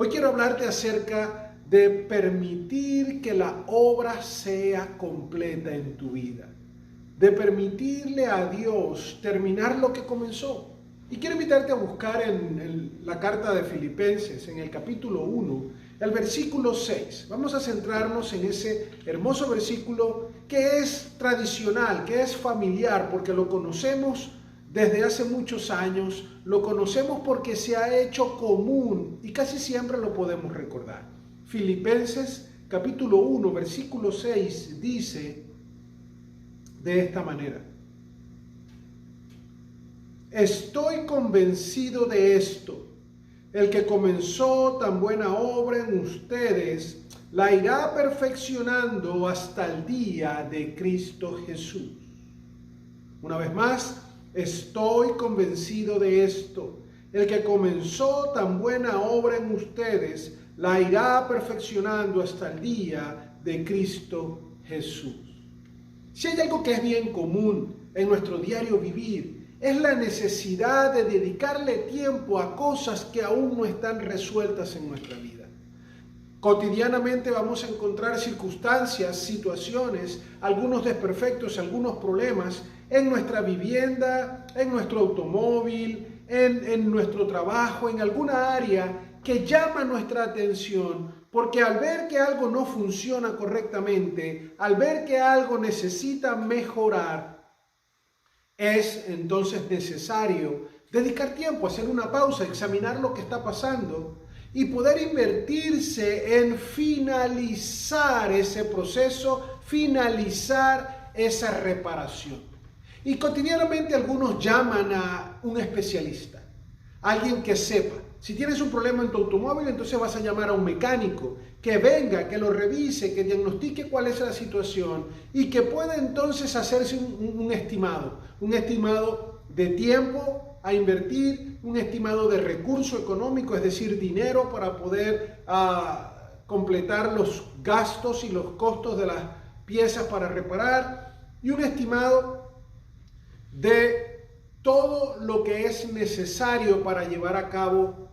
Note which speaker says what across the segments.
Speaker 1: Hoy quiero hablarte acerca de permitir que la obra sea completa en tu vida, de permitirle a Dios terminar lo que comenzó. Y quiero invitarte a buscar en la carta de Filipenses, en el capítulo 1, el versículo 6. Vamos a centrarnos en ese hermoso versículo que es tradicional, que es familiar, porque lo conocemos desde hace muchos años, lo conocemos porque se ha hecho común y casi siempre lo podemos recordar. Filipenses capítulo 1, versículo 6 dice de esta manera: estoy convencido de esto, el que comenzó tan buena obra en ustedes, la irá perfeccionando hasta el día de Cristo Jesús. Una vez más, estoy convencido de esto, el que comenzó tan buena obra en ustedes, la irá perfeccionando hasta el día de Cristo Jesús. Si hay algo que es bien común en nuestro diario vivir, es la necesidad de dedicarle tiempo a cosas que aún no están resueltas en nuestra vida. Cotidianamente vamos a encontrar circunstancias, situaciones, algunos desperfectos, algunos problemas en nuestra vivienda, en nuestro automóvil, en nuestro trabajo, en alguna área que llama nuestra atención, porque al ver que algo no funciona correctamente, al ver que algo necesita mejorar, es entonces necesario dedicar tiempo, hacer una pausa, examinar lo que está pasando y poder invertirse en finalizar ese proceso, finalizar esa reparación. Y cotidianamente algunos llaman a un especialista, alguien que sepa. Si tienes un problema en tu automóvil, entonces vas a llamar a un mecánico que venga, que lo revise, que diagnostique cuál es la situación y que pueda entonces hacerse un estimado de tiempo a invertir, un estimado de recurso económico, es decir, dinero para poder completar los gastos y los costos de las piezas para reparar, y un estimado de todo lo que es necesario para llevar a cabo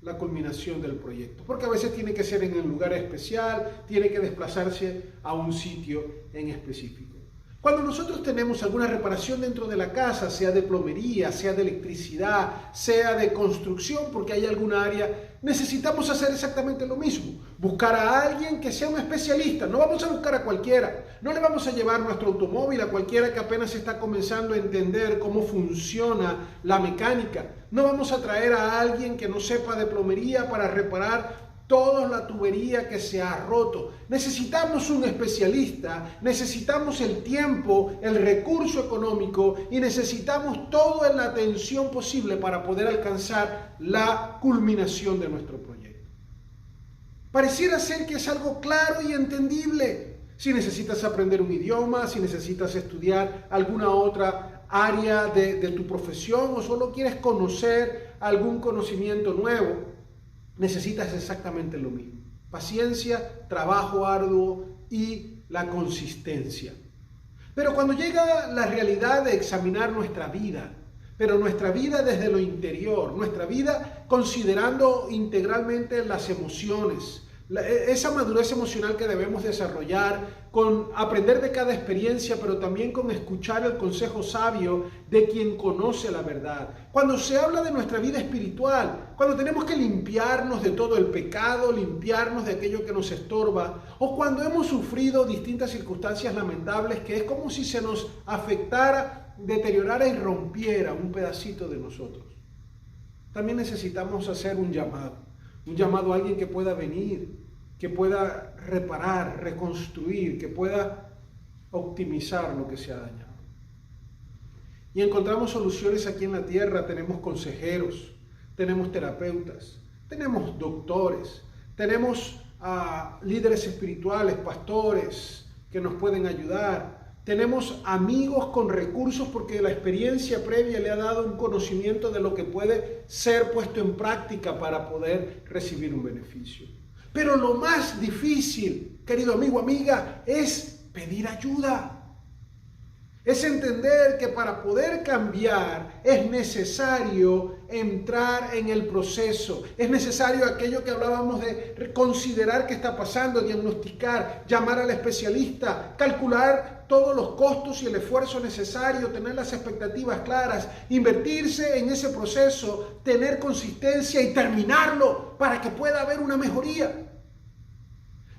Speaker 1: la culminación del proyecto, porque a veces tiene que ser en un lugar especial, tiene que desplazarse a un sitio en específico. Cuando nosotros tenemos alguna reparación dentro de la casa, sea de plomería, sea de electricidad, sea de construcción, porque hay alguna área, necesitamos hacer exactamente lo mismo. Buscar a alguien que sea un especialista. No vamos a buscar a cualquiera. No le vamos a llevar nuestro automóvil a cualquiera que apenas está comenzando a entender cómo funciona la mecánica. No vamos a traer a alguien que no sepa de plomería para reparar toda la tubería que se ha roto. Necesitamos un especialista, necesitamos el tiempo, el recurso económico y necesitamos toda la atención posible para poder alcanzar la culminación de nuestro proyecto. Pareciera ser que es algo claro y entendible. Si necesitas aprender un idioma, si necesitas estudiar alguna otra área de tu profesión o solo quieres conocer algún conocimiento nuevo, necesitas exactamente lo mismo: paciencia, trabajo arduo y la consistencia. Pero cuando llega la realidad de examinar nuestra vida, pero nuestra vida desde lo interior, nuestra vida considerando integralmente las emociones, esa madurez emocional que debemos desarrollar, con aprender de cada experiencia, pero también con escuchar el consejo sabio de quien conoce la verdad. Cuando se habla de nuestra vida espiritual, cuando tenemos que limpiarnos de todo el pecado, limpiarnos de aquello que nos estorba, o cuando hemos sufrido distintas circunstancias lamentables que es como si se nos afectara, deteriorara y rompiera un pedacito de nosotros, también necesitamos hacer un llamado a alguien que pueda venir, que pueda reparar, reconstruir, que pueda optimizar lo que se ha dañado. Y encontramos soluciones aquí en la tierra. Tenemos consejeros, tenemos terapeutas, tenemos doctores, tenemos líderes espirituales, pastores que nos pueden ayudar. Tenemos amigos con recursos porque la experiencia previa le ha dado un conocimiento de lo que puede ser puesto en práctica para poder recibir un beneficio. Pero lo más difícil, querido amigo, amiga, es pedir ayuda. Es entender que para poder cambiar es necesario entrar en el proceso. Es necesario aquello que hablábamos de considerar qué está pasando, diagnosticar, llamar al especialista, calcular todos los costos y el esfuerzo necesario, tener las expectativas claras, invertirse en ese proceso, tener consistencia y terminarlo para que pueda haber una mejoría.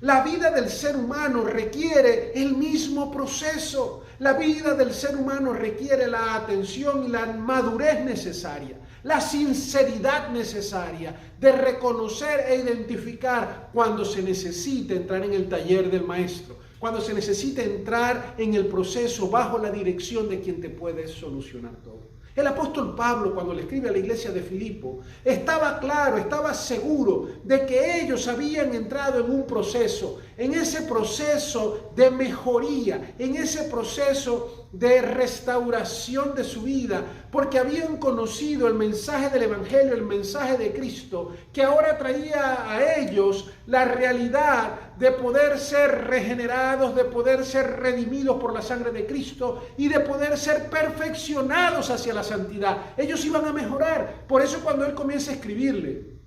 Speaker 1: La vida del ser humano requiere el mismo proceso. La vida del ser humano requiere la atención y la madurez necesaria, la sinceridad necesaria de reconocer e identificar cuando se necesita entrar en el taller del maestro, cuando se necesita entrar en el proceso bajo la dirección de quien te puede solucionar todo. El apóstol Pablo, cuando le escribe a la iglesia de Filipo, estaba claro, estaba seguro de que ellos habían entrado en un proceso, en ese proceso de mejoría, en ese proceso de restauración de su vida, porque habían conocido el mensaje del Evangelio, el mensaje de Cristo, que ahora traía a ellos la realidad de poder ser regenerados, de poder ser redimidos por la sangre de Cristo y de poder ser perfeccionados hacia la santidad. Ellos iban a mejorar. Por eso cuando él comienza a escribirle,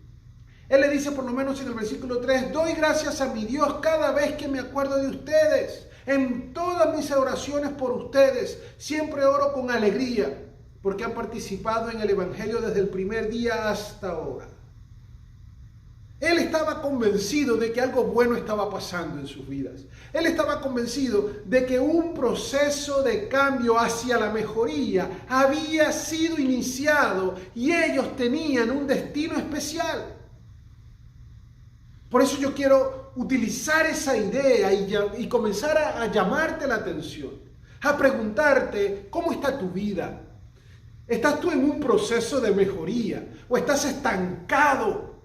Speaker 1: él le dice por lo menos en el versículo 3, doy gracias a mi Dios cada vez que me acuerdo de ustedes. En todas mis oraciones por ustedes, siempre oro con alegría, porque han participado en el Evangelio desde el primer día hasta ahora. Él estaba convencido de que algo bueno estaba pasando en sus vidas. Él estaba convencido de que un proceso de cambio hacia la mejoría había sido iniciado y ellos tenían un destino especial. Por eso yo quiero utilizar esa idea y comenzar a llamarte la atención, a preguntarte, ¿cómo está tu vida? ¿Estás tú en un proceso de mejoría o estás estancado?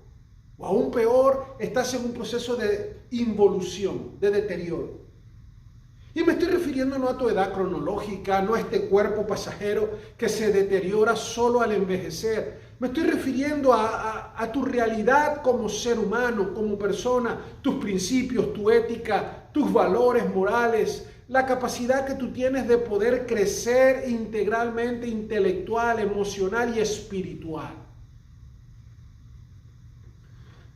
Speaker 1: O aún peor, estás en un proceso de involución, de deterioro. Y me estoy refiriendo no a tu edad cronológica, no a este cuerpo pasajero que se deteriora solo al envejecer. Me estoy refiriendo a tu realidad como ser humano, como persona, tus principios, tu ética, tus valores morales, la capacidad que tú tienes de poder crecer integralmente, intelectual, emocional y espiritual.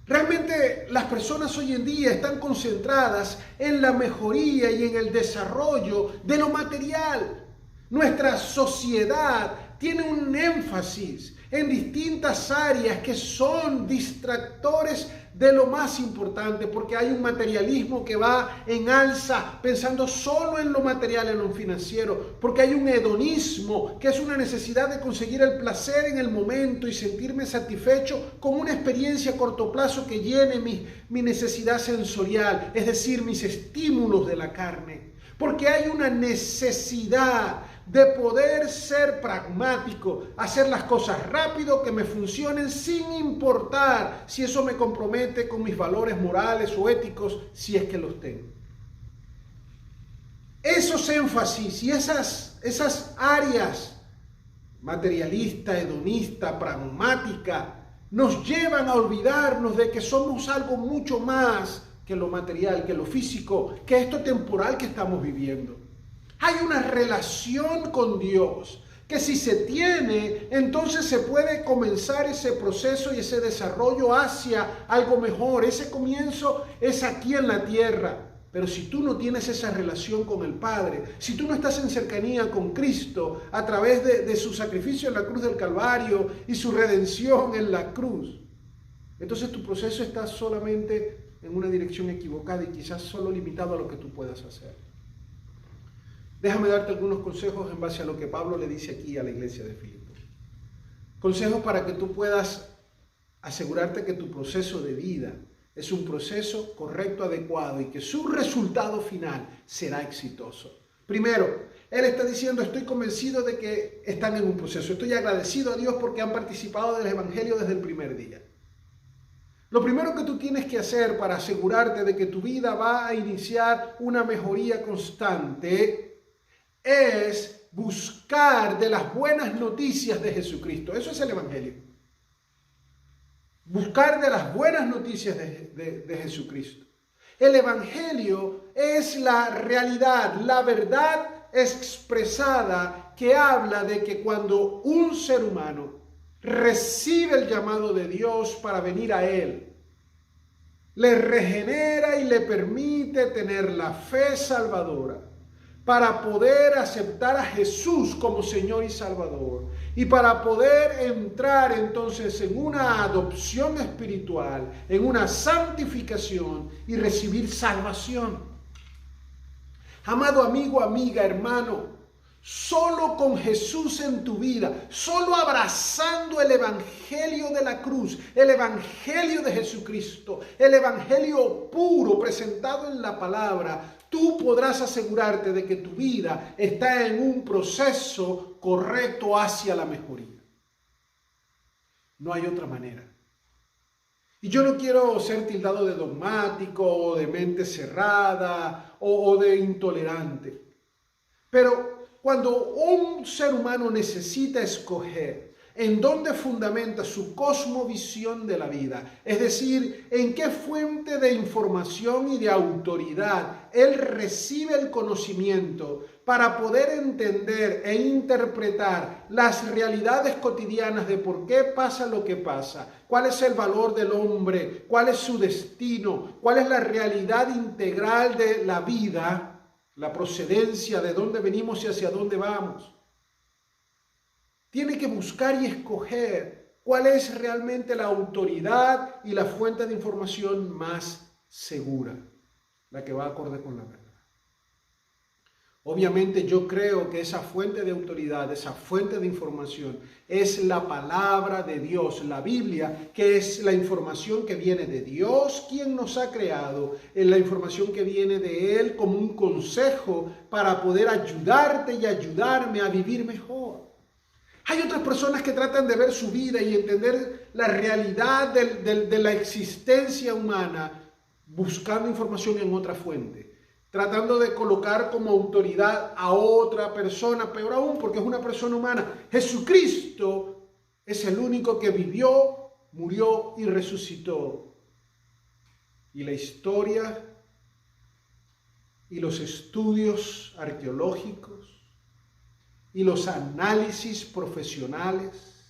Speaker 1: Realmente las personas hoy en día están concentradas en la mejoría y en el desarrollo de lo material. Nuestra sociedad tiene un énfasis en distintas áreas que son distractores de lo más importante, porque hay un materialismo que va en alza pensando solo en lo material, en lo financiero, porque hay un hedonismo que es una necesidad de conseguir el placer en el momento y sentirme satisfecho con una experiencia a corto plazo que llene mi necesidad sensorial, es decir, mis estímulos de la carne, porque hay una necesidad de poder ser pragmático, hacer las cosas rápido, que me funcionen sin importar si eso me compromete con mis valores morales o éticos, si es que los tengo. Esos énfasis y esas áreas, materialista, hedonista, pragmática, nos llevan a olvidarnos de que somos algo mucho más que lo material, que lo físico, que esto temporal que estamos viviendo. Hay una relación con Dios que si se tiene, entonces se puede comenzar ese proceso y ese desarrollo hacia algo mejor. Ese comienzo es aquí en la tierra. Pero si tú no tienes esa relación con el Padre, si tú no estás en cercanía con Cristo a través de su sacrificio en la cruz del Calvario y su redención en la cruz, entonces tu proceso está solamente en una dirección equivocada y quizás solo limitado a lo que tú puedas hacer. Déjame darte algunos consejos en base a lo que Pablo le dice aquí a la iglesia de Filipo. Consejos para que tú puedas asegurarte que tu proceso de vida es un proceso correcto, adecuado y que su resultado final será exitoso. Primero, él está diciendo, estoy convencido de que están en un proceso. Estoy agradecido a Dios porque han participado del Evangelio desde el primer día. Lo primero que tú tienes que hacer para asegurarte de que tu vida va a iniciar una mejoría constante es buscar de las buenas noticias de Jesucristo. Eso es el Evangelio. Buscar de las buenas noticias de Jesucristo. El Evangelio es la realidad, la verdad expresada que habla de que cuando un ser humano recibe el llamado de Dios para venir a Él, le regenera y le permite tener la fe salvadora para poder aceptar a Jesús como Señor y Salvador y para poder entrar entonces en una adopción espiritual, en una santificación y recibir salvación. Amado amigo, amiga, hermano, solo con Jesús en tu vida, solo abrazando el evangelio de la cruz, el evangelio de Jesucristo, el evangelio puro presentado en la palabra, tú podrás asegurarte de que tu vida está en un proceso correcto hacia la mejoría. No hay otra manera. Y yo no quiero ser tildado de dogmático o de mente cerrada o de intolerante. Pero cuando un ser humano necesita escoger en dónde fundamenta su cosmovisión de la vida, es decir, en qué fuente de información y de autoridad él recibe el conocimiento para poder entender e interpretar las realidades cotidianas de por qué pasa lo que pasa, cuál es el valor del hombre, cuál es su destino, cuál es la realidad integral de la vida, la procedencia, de dónde venimos y hacia dónde vamos. Tiene que buscar y escoger cuál es realmente la autoridad y la fuente de información más segura, la que va acorde con la verdad. Obviamente yo creo que esa fuente de autoridad, esa fuente de información es la palabra de Dios, la Biblia, que es la información que viene de Dios, quien nos ha creado, es la información que viene de Él como un consejo para poder ayudarte y ayudarme a vivir mejor. Hay otras personas que tratan de ver su vida y entender la realidad de la existencia humana buscando información en otra fuente, tratando de colocar como autoridad a otra persona, peor aún porque es una persona humana. Jesucristo es el único que vivió, murió y resucitó. Y la historia y los estudios arqueológicos y los análisis profesionales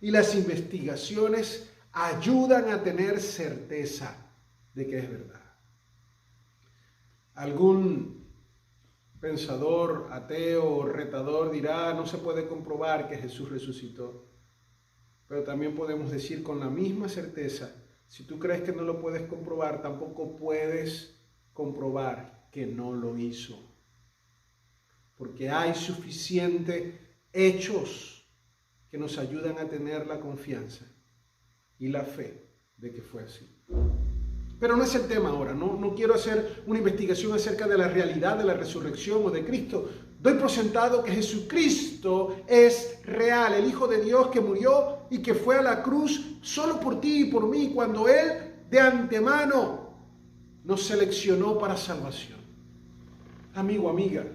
Speaker 1: y las investigaciones ayudan a tener certeza de que es verdad. Algún pensador ateo o retador dirá, no se puede comprobar que Jesús resucitó. Pero también podemos decir con la misma certeza, si tú crees que no lo puedes comprobar, tampoco puedes comprobar que no lo hizo. Porque hay suficientes hechos que nos ayudan a tener la confianza y la fe de que fue así. Pero no es el tema ahora, no quiero hacer una investigación acerca de la realidad de la resurrección o de Cristo. Doy por sentado que Jesucristo es real, el Hijo de Dios que murió y que fue a la cruz solo por ti y por mí, cuando Él de antemano nos seleccionó para salvación. Amigo, amiga,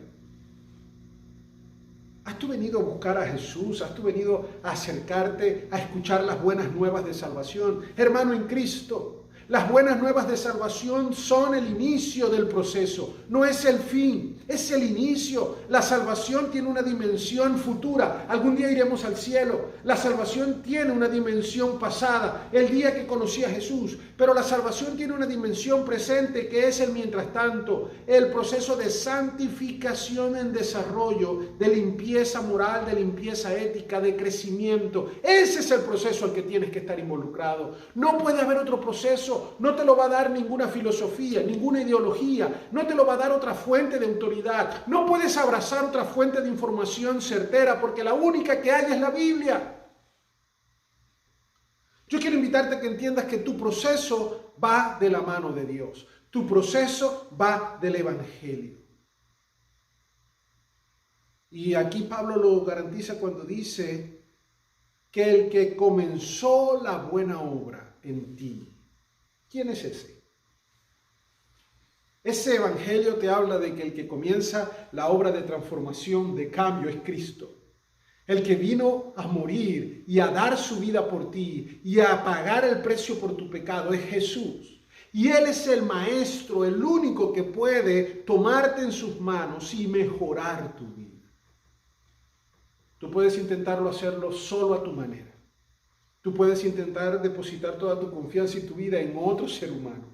Speaker 1: ¿has tú venido a buscar a Jesús? ¿Has tú venido a acercarte a escuchar las buenas nuevas de salvación? Hermano en Cristo, las buenas nuevas de salvación son el inicio del proceso, no es el fin, es el inicio. La salvación tiene una dimensión futura, algún día iremos al cielo. La salvación tiene una dimensión pasada, el día que conocí a Jesús, pero la salvación tiene una dimensión presente que es el mientras tanto, el proceso de santificación en desarrollo, de limpieza moral, de limpieza ética, de crecimiento. Ese es el proceso al que tienes que estar involucrado. No puede haber otro proceso. No te lo va a dar ninguna filosofía, ninguna ideología, no te lo va a dar otra fuente de autoridad. No puedes abrazar otra fuente de información certera porque la única que hay es la Biblia. Yo quiero invitarte a que entiendas que tu proceso va de la mano de Dios. Tu proceso va del Evangelio. Y aquí Pablo lo garantiza cuando dice que el que comenzó la buena obra en ti. ¿Quién es ese? Ese evangelio te habla de que el que comienza la obra de transformación, de cambio, es Cristo. El que vino a morir y a dar su vida por ti y a pagar el precio por tu pecado es Jesús. Y Él es el maestro, el único que puede tomarte en sus manos y mejorar tu vida. Tú puedes intentarlo hacerlo solo a tu manera. Tú puedes intentar depositar toda tu confianza y tu vida en otro ser humano,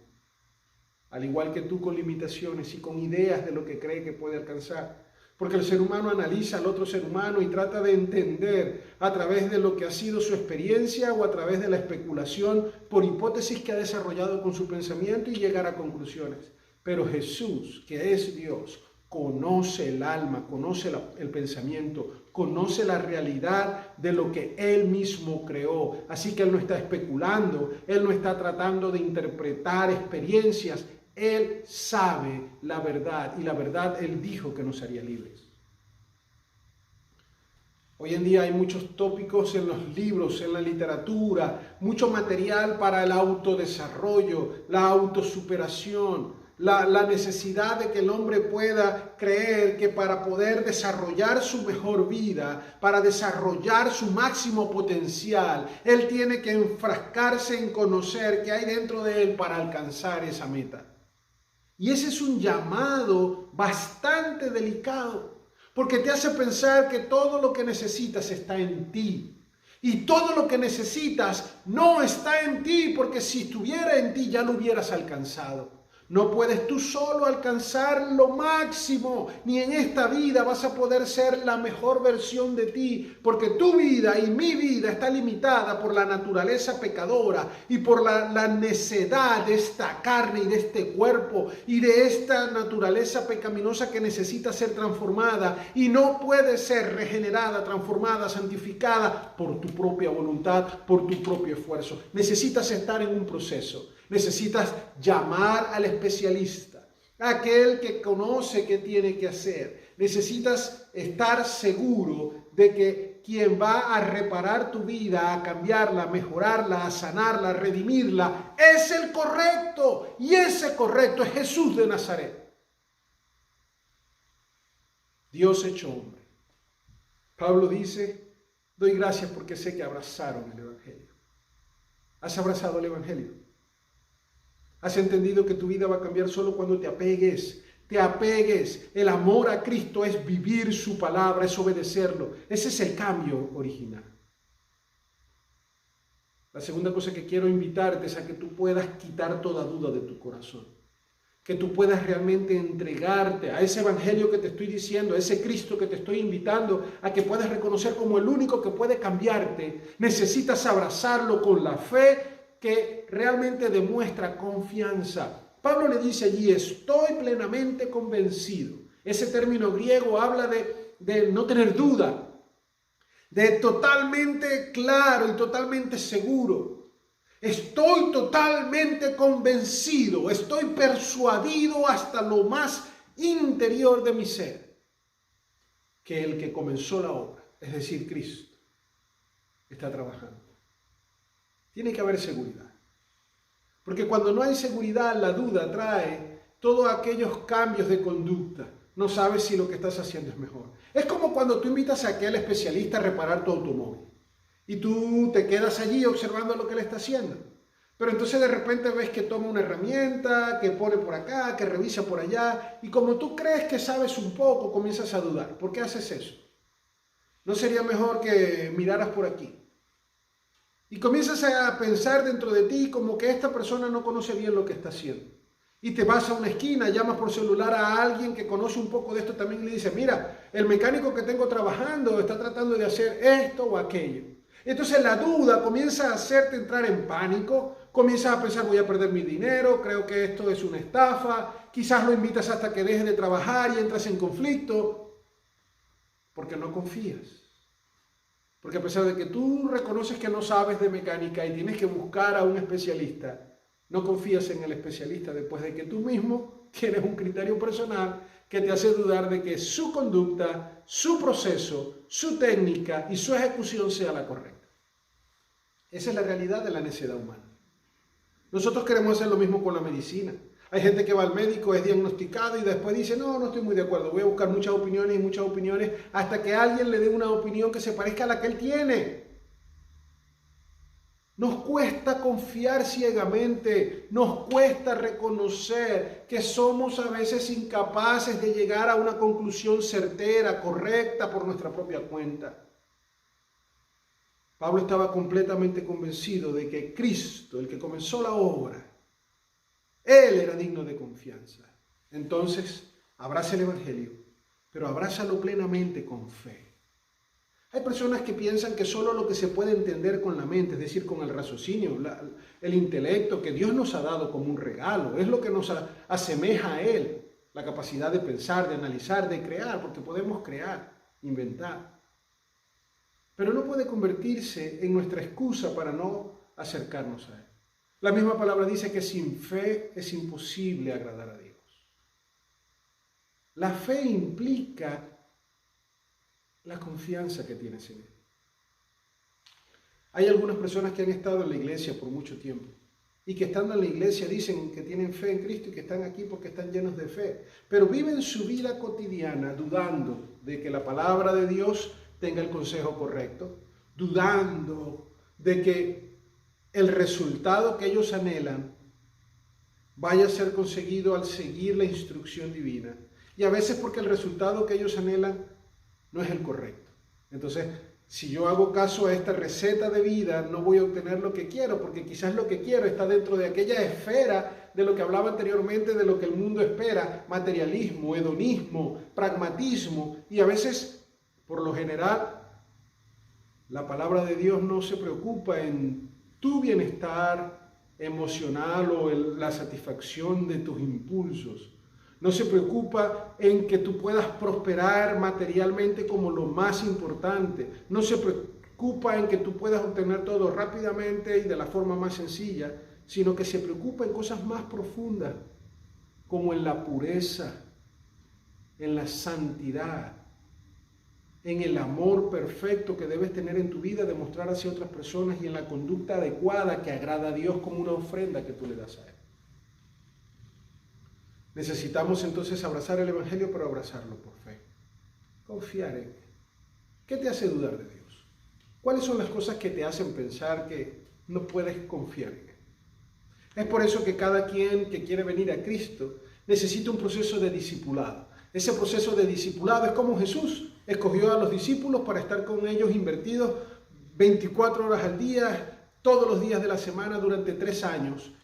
Speaker 1: al igual que tú, con limitaciones y con ideas de lo que cree que puede alcanzar. Porque el ser humano analiza al otro ser humano y trata de entender a través de lo que ha sido su experiencia o a través de la especulación por hipótesis que ha desarrollado con su pensamiento y llegar a conclusiones. Pero Jesús, que es Dios, conoce el alma, conoce el pensamiento, conoce la realidad de lo que Él mismo creó. Así que Él no está especulando, Él no está tratando de interpretar experiencias. Él sabe la verdad y la verdad Él dijo que nos haría libres. Hoy en día hay muchos tópicos en los libros, en la literatura, mucho material para el autodesarrollo, la autosuperación, la necesidad de que el hombre pueda creer que para poder desarrollar su mejor vida, para desarrollar su máximo potencial, él tiene que enfrascarse en conocer qué hay dentro de él para alcanzar esa meta. Y ese es un llamado bastante delicado, porque te hace pensar que todo lo que necesitas está en ti. Y todo lo que necesitas no está en ti, porque si estuviera en ti ya lo hubieras alcanzado. No puedes tú solo alcanzar lo máximo, ni en esta vida vas a poder ser la mejor versión de ti, porque tu vida y mi vida está limitada por la naturaleza pecadora y por la necedad de esta carne y de este cuerpo y de esta naturaleza pecaminosa que necesita ser transformada y no puede ser regenerada, transformada, santificada por tu propia voluntad, por tu propio esfuerzo. Necesitas estar en un proceso. Necesitas llamar al especialista, aquel que conoce qué tiene que hacer. Necesitas estar seguro de que quien va a reparar tu vida, a cambiarla, a mejorarla, a sanarla, a redimirla, es el correcto. Y ese correcto es Jesús de Nazaret. Dios hecho hombre. Pablo dice, doy gracias porque sé que abrazaron el Evangelio. ¿Has abrazado el Evangelio? ¿Has entendido que tu vida va a cambiar solo cuando te apegues? Te apegues. El amor a Cristo es vivir su palabra, es obedecerlo. Ese es el cambio original. La segunda cosa que quiero invitarte es a que tú puedas quitar toda duda de tu corazón. Que tú puedas realmente entregarte a ese evangelio que te estoy diciendo, a ese Cristo que te estoy invitando, a que puedas reconocer como el único que puede cambiarte. Necesitas abrazarlo con la fe que realmente demuestra confianza. Pablo le dice allí, estoy plenamente convencido. Ese término griego habla de no tener duda, de totalmente claro y totalmente seguro. Estoy totalmente convencido, estoy persuadido hasta lo más interior de mi ser, que el que comenzó la obra, es decir, Cristo, está trabajando. Tiene que haber seguridad. Porque cuando no hay seguridad, la duda trae todos aquellos cambios de conducta. No sabes si lo que estás haciendo es mejor. Es como cuando tú invitas a aquel especialista a reparar tu automóvil. Y tú te quedas allí observando lo que él está haciendo. Pero entonces de repente ves que toma una herramienta, que pone por acá, que revisa por allá. Y como tú crees que sabes un poco, comienzas a dudar. ¿Por qué haces eso? ¿No sería mejor que miraras por aquí? Y comienzas a pensar dentro de ti como que esta persona no conoce bien lo que está haciendo. Y te vas a una esquina, llamas por celular a alguien que conoce un poco de esto también y le dice, mira, el mecánico que tengo trabajando está tratando de hacer esto o aquello. Entonces la duda comienza a hacerte entrar en pánico, comienzas a pensar voy a perder mi dinero, creo que esto es una estafa, quizás lo invitas hasta que deje de trabajar y entras en conflicto, porque no confías. Porque a pesar de que tú reconoces que no sabes de mecánica y tienes que buscar a un especialista, no confías en el especialista después de que tú mismo tienes un criterio personal que te hace dudar de que su conducta, su proceso, su técnica y su ejecución sea la correcta. Esa es la realidad de la necedad humana. Nosotros queremos hacer lo mismo con la medicina. Hay gente que va al médico, es diagnosticado y después dice, no estoy muy de acuerdo, voy a buscar muchas opiniones hasta que alguien le dé una opinión que se parezca a la que él tiene. Nos cuesta confiar ciegamente, nos cuesta reconocer que somos a veces incapaces de llegar a una conclusión certera, correcta por nuestra propia cuenta. Pablo estaba completamente convencido de que Cristo, el que comenzó la obra, Él era digno de confianza. Entonces, abraza el Evangelio, pero abrázalo plenamente con fe. Hay personas que piensan que solo lo que se puede entender con la mente, es decir, con el raciocinio, el intelecto que Dios nos ha dado como un regalo, es lo que nos asemeja a Él, la capacidad de pensar, de analizar, de crear, porque podemos crear, inventar. Pero no puede convertirse en nuestra excusa para no acercarnos a Él. La misma palabra dice que sin fe es imposible agradar a Dios. La fe implica la confianza que tienes en Él. Hay algunas personas que han estado en la iglesia por mucho tiempo y que estando en la iglesia dicen que tienen fe en Cristo y que están aquí porque están llenos de fe, pero viven su vida cotidiana dudando de que la palabra de Dios tenga el consejo correcto, dudando de que el resultado que ellos anhelan vaya a ser conseguido al seguir la instrucción divina, y a veces porque el resultado que ellos anhelan no es el correcto. Entonces, si yo hago caso a esta receta de vida, no voy a obtener lo que quiero, porque quizás lo que quiero está dentro de aquella esfera de lo que hablaba anteriormente, de lo que el mundo espera: materialismo, hedonismo, pragmatismo, y a veces, por lo general, la palabra de Dios no se preocupa en tu bienestar emocional o en la satisfacción de tus impulsos. No se preocupa en que tú puedas prosperar materialmente como lo más importante. No se preocupa en que tú puedas obtener todo rápidamente y de la forma más sencilla, sino que se preocupa en cosas más profundas, como en la pureza, en la santidad, en el amor perfecto que debes tener en tu vida, demostrar hacia otras personas, y en la conducta adecuada que agrada a Dios como una ofrenda que tú le das a Él. Necesitamos entonces abrazar el Evangelio, pero abrazarlo por fe. Confiar en Él. ¿Qué te hace dudar de Dios? ¿Cuáles son las cosas que te hacen pensar que no puedes confiar en Él? Es por eso que cada quien que quiere venir a Cristo necesita un proceso de discipulado. Ese proceso de discipulado es como Jesús escogió a los discípulos para estar con ellos invertidos 24 horas al día, todos los días de la semana durante 3 años,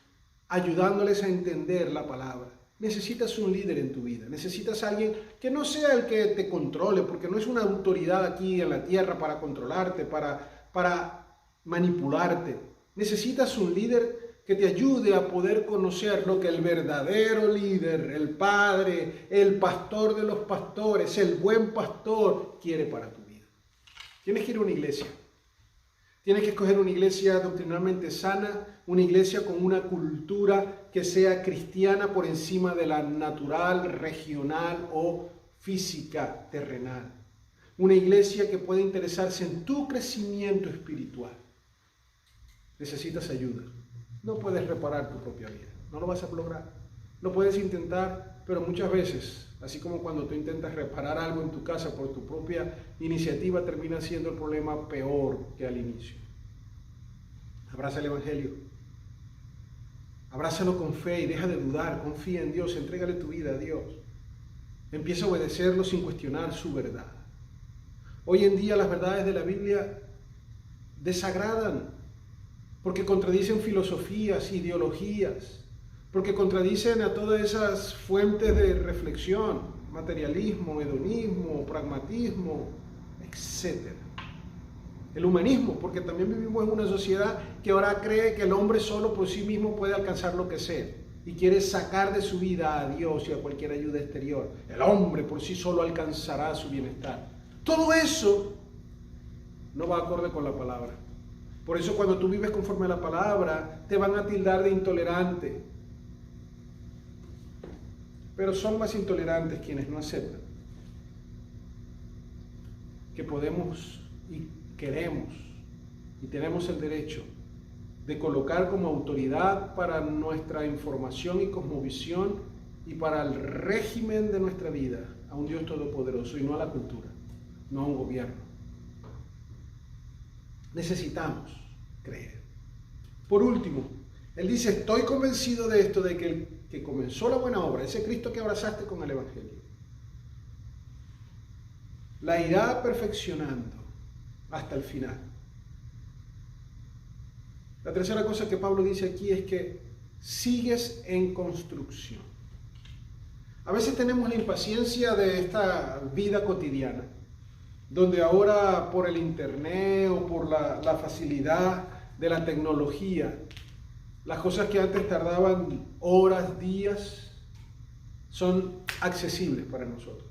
Speaker 1: ayudándoles a entender la palabra. Necesitas un líder en tu vida, necesitas a alguien que no sea el que te controle, porque no es una autoridad aquí en la tierra para controlarte, para manipularte. Necesitas un líder que te ayude a poder conocer lo que el verdadero líder, el Padre, el pastor de los pastores, el buen pastor quiere para tu vida. Tienes que ir a una iglesia. Tienes que escoger una iglesia doctrinalmente sana, una iglesia con una cultura que sea cristiana por encima de la natural, regional o física, terrenal. Una iglesia que pueda interesarse en tu crecimiento espiritual. Necesitas ayuda. No puedes reparar tu propia vida. No lo vas a lograr. Lo puedes intentar, pero muchas veces, así como cuando tú intentas reparar algo en tu casa por tu propia iniciativa, termina siendo el problema peor que al inicio. Abraza el Evangelio. Abrázalo con fe y deja de dudar. Confía en Dios. Entrégale tu vida a Dios. Empieza a obedecerlo sin cuestionar su verdad. Hoy en día las verdades de la Biblia desagradan porque contradicen filosofías, ideologías, porque contradicen a todas esas fuentes de reflexión: materialismo, hedonismo, pragmatismo, etc. El humanismo, porque también vivimos en una sociedad que ahora cree que el hombre solo por sí mismo puede alcanzar lo que sea y quiere sacar de su vida a Dios y a cualquier ayuda exterior. El hombre por sí solo alcanzará su bienestar. Todo eso no va acorde con la palabra. Por eso cuando tú vives conforme a la palabra, te van a tildar de intolerante. Pero son más intolerantes quienes no aceptan que podemos y queremos y tenemos el derecho de colocar como autoridad para nuestra información y cosmovisión y para el régimen de nuestra vida a un Dios todopoderoso y no a la cultura, no a un gobierno. Necesitamos creer. Por último, él dice: estoy convencido de esto, de que el que comenzó la buena obra, ese Cristo que abrazaste con el Evangelio, la irá perfeccionando hasta el final. La tercera cosa que Pablo dice aquí es que sigues en construcción. A veces tenemos la impaciencia de esta vida cotidiana, donde ahora por el internet o por la facilidad de la tecnología, las cosas que antes tardaban horas, días, son accesibles para nosotros.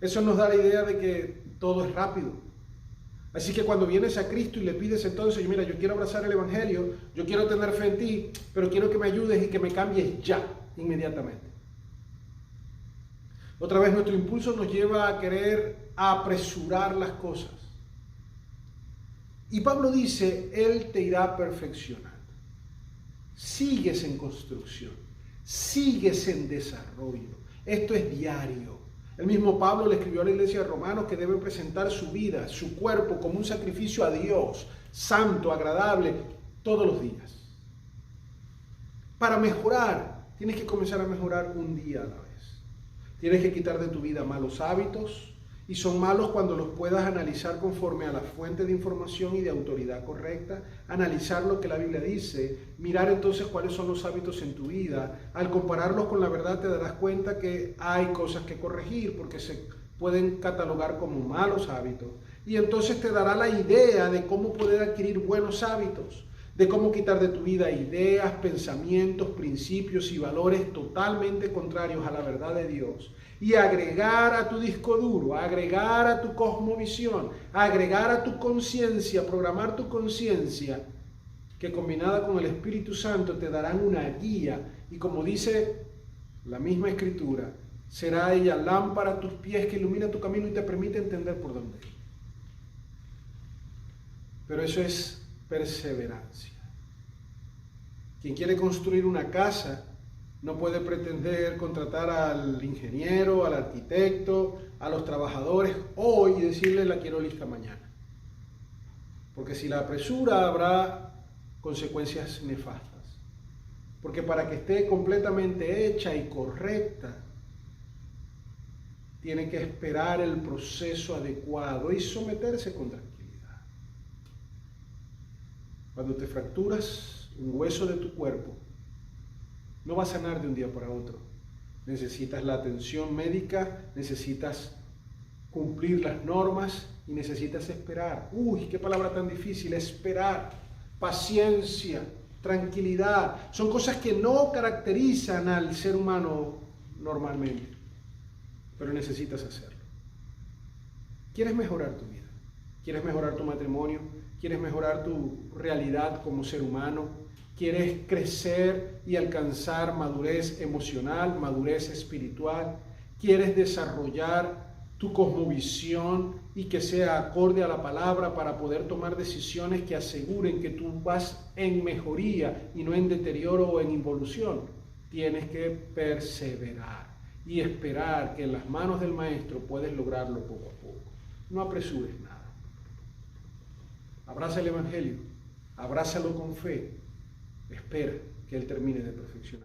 Speaker 1: Eso nos da la idea de que todo es rápido. Así que cuando vienes a Cristo y le pides entonces, mira, yo quiero abrazar el Evangelio, yo quiero tener fe en ti, pero quiero que me ayudes y que me cambies ya, inmediatamente. Otra vez nuestro impulso nos lleva a querer apresurar las cosas. Y Pablo dice, Él te irá perfeccionando. Sigues en construcción, sigues en desarrollo. Esto es diario. El mismo Pablo le escribió a la iglesia de Romanos que debe presentar su vida, su cuerpo como un sacrificio a Dios, santo, agradable, todos los días. Para mejorar, tienes que comenzar a mejorar un día a la vez. Tienes que quitar de tu vida malos hábitos, y son malos cuando los puedas analizar conforme a la fuente de información y de autoridad correcta, analizar lo que la Biblia dice, mirar entonces cuáles son los hábitos en tu vida. Al compararlos con la verdad te darás cuenta que hay cosas que corregir porque se pueden catalogar como malos hábitos. Y entonces te dará la idea de cómo poder adquirir buenos hábitos, de cómo quitar de tu vida ideas, pensamientos, principios y valores totalmente contrarios a la verdad de Dios y agregar a tu disco duro, agregar a tu cosmovisión, agregar a tu conciencia, programar tu conciencia, que combinada con el Espíritu Santo te darán una guía y como dice la misma Escritura, será ella lámpara a tus pies que ilumina tu camino y te permite entender por dónde ir. Pero eso es perseverancia. Quien quiere construir una casa no puede pretender contratar al ingeniero, al arquitecto, a los trabajadores hoy y decirle la quiero lista mañana. Porque si la apresura habrá consecuencias nefastas. Porque para que esté completamente hecha y correcta, tiene que esperar el proceso adecuado y someterse con tranquilidad. Cuando te fracturas un hueso de tu cuerpo, no va a sanar de un día para otro. Necesitas la atención médica, necesitas cumplir las normas y necesitas esperar. Uy, qué palabra tan difícil, esperar, paciencia, tranquilidad. Son cosas que no caracterizan al ser humano normalmente, pero necesitas hacerlo. ¿Quieres mejorar tu vida? ¿Quieres mejorar tu matrimonio? ¿Quieres mejorar tu realidad como ser humano? ¿Quieres crecer y alcanzar madurez emocional, madurez espiritual? ¿Quieres desarrollar tu cosmovisión y que sea acorde a la palabra para poder tomar decisiones que aseguren que tú vas en mejoría y no en deterioro o en involución? Tienes que perseverar y esperar que en las manos del Maestro puedes lograrlo poco a poco. No apresures nada. Abraza el Evangelio, abrázalo con fe, espera que Él termine de perfeccionar.